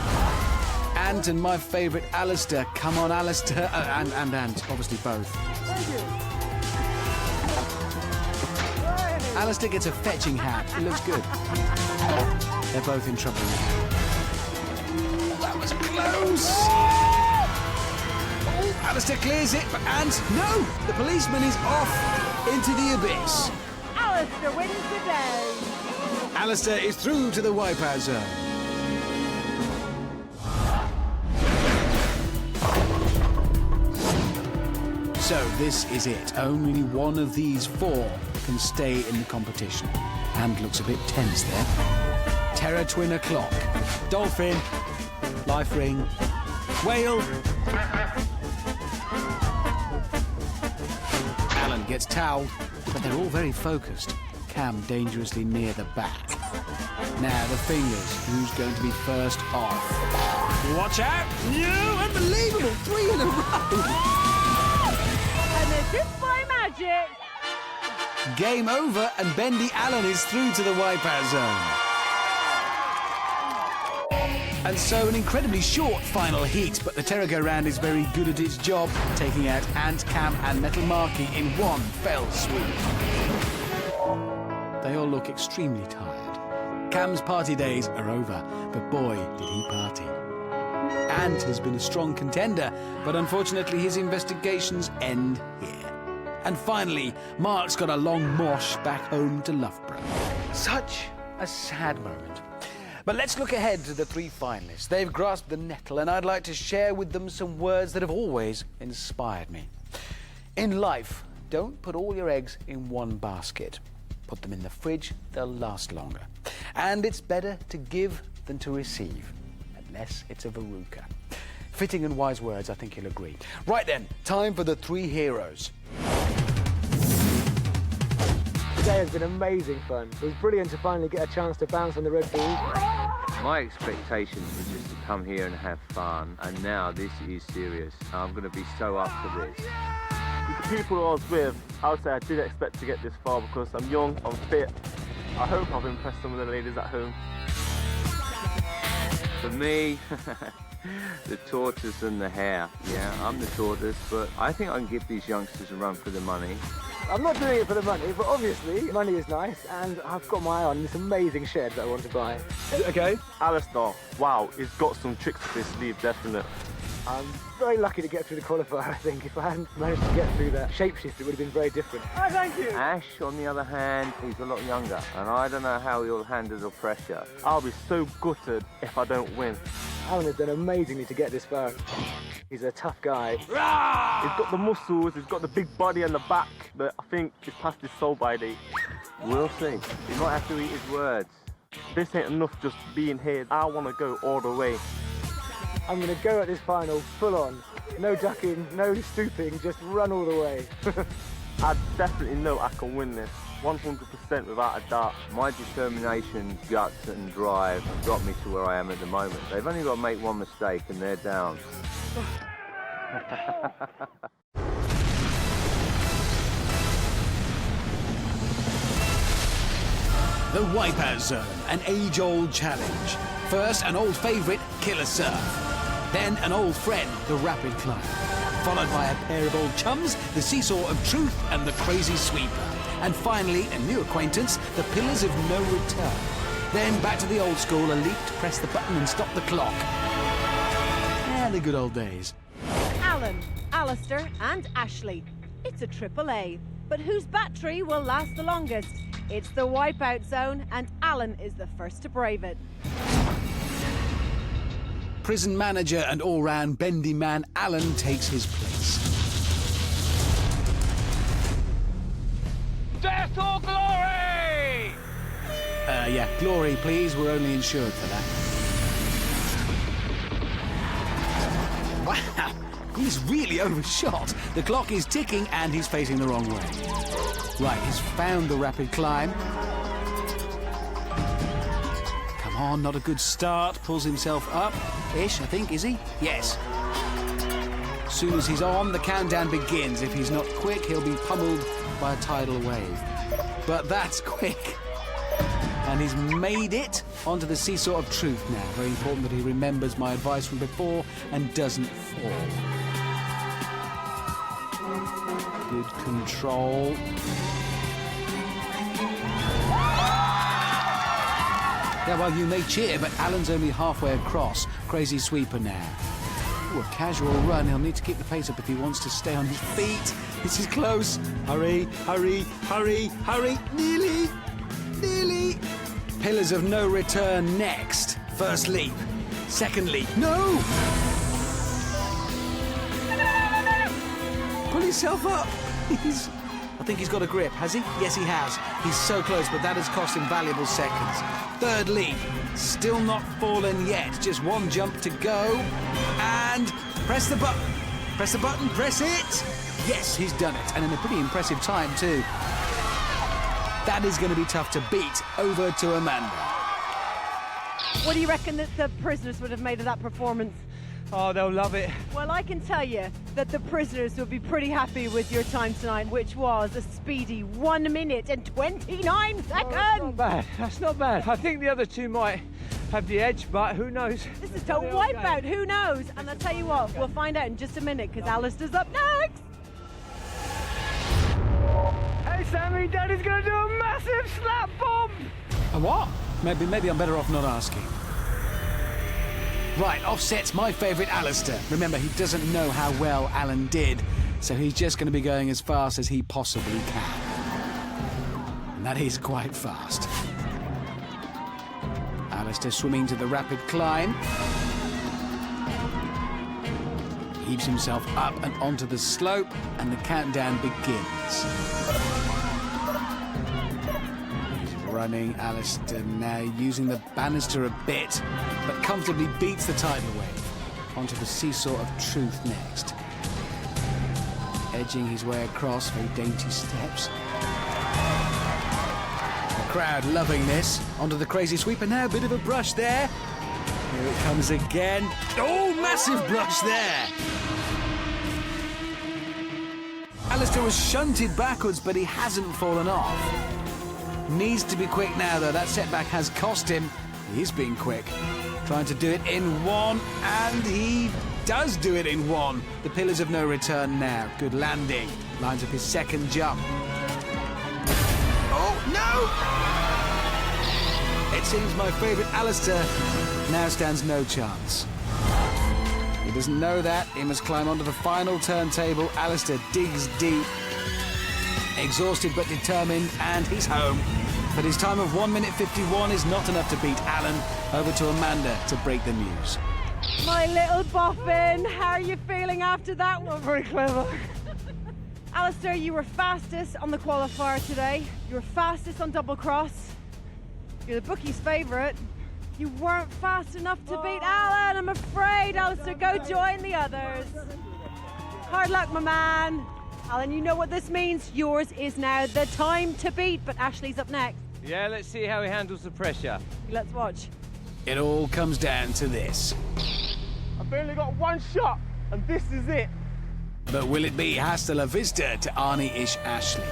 Ant and my favourite, Alistair. Come on, Alistair. And Ant, obviously both. Alistair gets a fetching hat. It looks good. They're both in trouble now. That was close! Oh, Alistair clears it, but Ant, no! The policeman is off into the abyss. Alistair wins the day. Alistair is through to the Wipeout zone. So this is it. Only one of these 4 can stay in the competition. And looks a bit tense there. Terror Twin o'clock. Dolphin. Life ring. Whale. Alan gets towelled, but they're all very focused. Cam dangerously near the back. Now the fingers. Who's going to be first off? Watch out! No! Unbelievable! 3 in a row! And it's just by magic. Game over, and Bendy Allen is through to the Wipeout zone. And so an incredibly short final heat, but the Terror Go Round is very good at its job, taking out Ant, Cam and Metal Marky in one fell swoop. They all look extremely tired. Cam's party days are over, but boy, did he party. Ant has been a strong contender, but unfortunately his investigations end here. And finally, Mark's got a long mosh back home to Loughborough. Such a sad moment. But let's look ahead to the 3 finalists. They've grasped the nettle, and I'd like to share with them some words that have always inspired me. In life, don't put all your eggs in one basket. Put them in the fridge, they'll last longer. And it's better to give than to receive, unless it's a verruca. Fitting and wise words, I think you'll agree. Right then, time for the 3 heroes. Today has been amazing fun. It was brilliant to finally get a chance to bounce on the Red Bull. My expectations were just to come here and have fun, and now this is serious. I'm going to be so up for this. With the people I was with, I would say I didn't expect to get this far because I'm young, I'm fit. I hope I've impressed some of the ladies at home. For me, the tortoise and the hare. Yeah, I'm the tortoise, but I think I can give these youngsters a run for the money. I'm not doing it for the money, but obviously money is nice, and I've got my eye on this amazing shed that I want to buy. Okay, Alistair, wow, he's got some tricks up his sleeve, definitely. I'm very lucky to get through the qualifier, I think. If I hadn't managed to get through that shapeshift, it would have been very different. Oh, thank you. Ash, on the other hand, he's a lot younger, and I don't know how he'll handle the pressure. I'll be so gutted if I don't win. Alan has done amazingly to get this far. He's a tough guy. He's got the muscles, he's got the big body and the back, but I think he's past his soul by date. We'll see. He might have to eat his words. This ain't enough just being here. I want to go all the way. I'm going to go at this final full on. No ducking, no stooping, just run all the way. I definitely know I can win this. 100% without a doubt. My determination, guts and drive got me to where I am at the moment. They've only got to make one mistake and they're down. The Wipeout Zone, an age-old challenge. First, an old favourite, Killer Surf. Then, an old friend, the Rapid Climb. Followed by a pair of old chums, the Seesaw of Truth and the Crazy Sweeper. And finally, a new acquaintance, the Pillars of No Return. Then back to the old school, a leap to press the button and stop the clock. Yeah, the good old days. Alan, Alistair and Ashley. It's a triple A. But whose battery will last the longest? It's the Wipeout Zone, and Alan is the first to brave it. Prison manager and all-round bendy man Alan takes his place. Death or glory! Yeah, glory, please. We're only insured for that. Wow, he's really overshot. The clock is ticking and he's facing the wrong way. Right, he's found the rapid climb. Come on, not a good start. Pulls himself up-ish, I think, is he? Yes. As soon as he's on, the countdown begins. If he's not quick, he'll be pummeled by a tidal wave. But that's quick. And he's made it onto the Seesaw of Truth now. Very important that he remembers my advice from before and doesn't fall. Good control. Yeah, well, you may cheer, but Alan's only halfway across. Crazy Sweeper now. Ooh, a casual run. He'll need to keep the pace up if he wants to stay on his feet. This is close. Hurry, hurry, hurry, hurry. Nearly, nearly. Pillars of No Return next. First leap. Second leap. No! Pull yourself up. I think he's got a grip, has he? Yes, he has. He's so close, but that has cost him valuable seconds. Third leap. Still not fallen yet. Just one jump to go. And press the button. Press the button. Press it. Yes, he's done it. And in a pretty impressive time, too. That is going to be tough to beat. Over to Amanda. What do you reckon that the prisoners would have made of that performance? Oh, they'll love it. Well, I can tell you that the prisoners will be pretty happy with your time tonight, which was a speedy 1 minute and 29 seconds. Oh, that's not bad. That's not bad. I think the other two might have the edge, but who knows? This is a wipeout. Who knows? And I'll tell you what, we'll find out in just a minute, because Alistair's up next. Hey, Sammy, Daddy's going to do a massive slap bomb. A what? Maybe I'm better off not asking. Right, offset's my favourite Alistair. Remember, he doesn't know how well Alan did, so he's just going to be going as fast as he possibly can. And that is quite fast. Alistair swimming to the rapid climb. Heaves himself up and onto the slope, and the countdown begins. Running, Alistair now using the banister a bit, but comfortably beats the tidal wave. Onto the Seesaw of Truth next. Edging his way across, very dainty steps. Crowd loving this. Onto the crazy sweeper now, bit of a brush there. Here it comes again. Oh, massive brush there. Alistair was shunted backwards, but he hasn't fallen off. Needs to be quick now, though. That setback has cost him. He is being quick. Trying to do it in one, and he does do it in one. The pillars of no return now. Good landing. Lines up his second jump. Oh, no! It seems my favourite Alistair now stands no chance. He doesn't know that. He must climb onto the final turntable. Alistair digs deep. Exhausted but determined, and he's home. But his time of 1 minute 51 is not enough to beat Alan. Over to Amanda to break the news. My little boffin, how are you feeling after that one? Very clever. Alistair, you were fastest on the qualifier today. You were fastest on double cross. You're the bookie's favourite. You weren't fast enough to beat Alan, I'm afraid. Alistair, go join the others. Hard luck, my man. Alan, you know what this means. Yours is now the time to beat, but Ashley's up next. Yeah, let's see how he handles the pressure. Let's watch. It all comes down to this. I've only got one shot, and this is it. But will it be hasta la vista to Arnie-ish Ashley?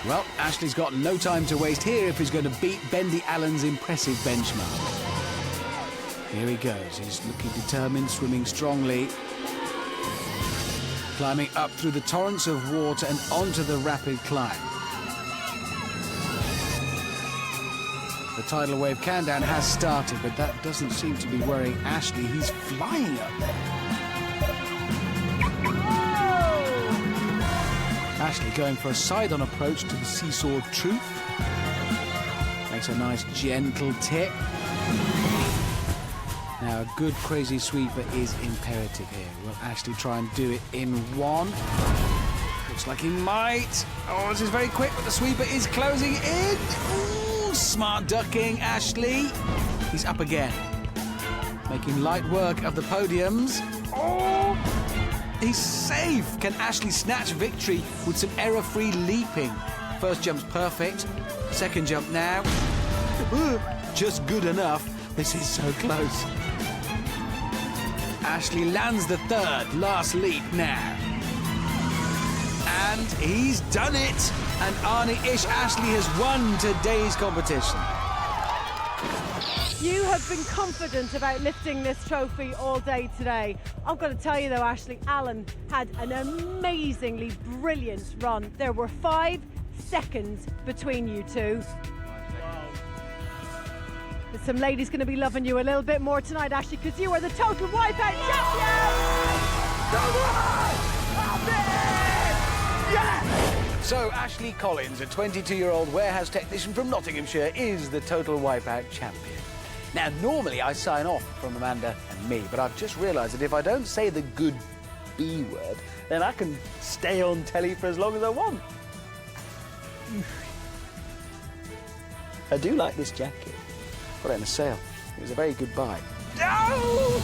Well, Ashley's got no time to waste here if he's going to beat Bendy Allen's impressive benchmark. Here he goes. He's looking determined, swimming strongly. Climbing up through the torrents of water and onto the rapid climb. The tidal wave countdown has started, but that doesn't seem to be worrying Ashley. He's flying up there. Ashley going for a side-on approach to the seesaw of truth. Makes a nice gentle tip. Now a good crazy sweeper is imperative here. Will Ashley try and do it in one? Looks like he might. Oh, this is very quick, but the sweeper is closing in. Ooh, smart ducking, Ashley. He's up again. Making light work of the podiums. Oh! He's safe. Can Ashley snatch victory with some error-free leaping? First jump's perfect. Second jump now. Just good enough. This is so close. Ashley lands the third, last leap now. And he's done it. And Arnie-ish Ashley has won today's competition. You have been confident about lifting this trophy all day today. I've got to tell you though, Ashley, Alan had an amazingly brilliant run. There were 5 seconds between you two. But some ladies going to be loving you a little bit more tonight, Ashley, because you are the total Wipeout champion! So Ashley Collins, a 22-year-old warehouse technician from Nottinghamshire, is the total Wipeout champion. Now, normally I sign off from Amanda and me, but I've just realised that if I don't say the good B word, then I can stay on telly for as long as I want. I do like this jacket. Got it in a sale. It was a very good buy. No!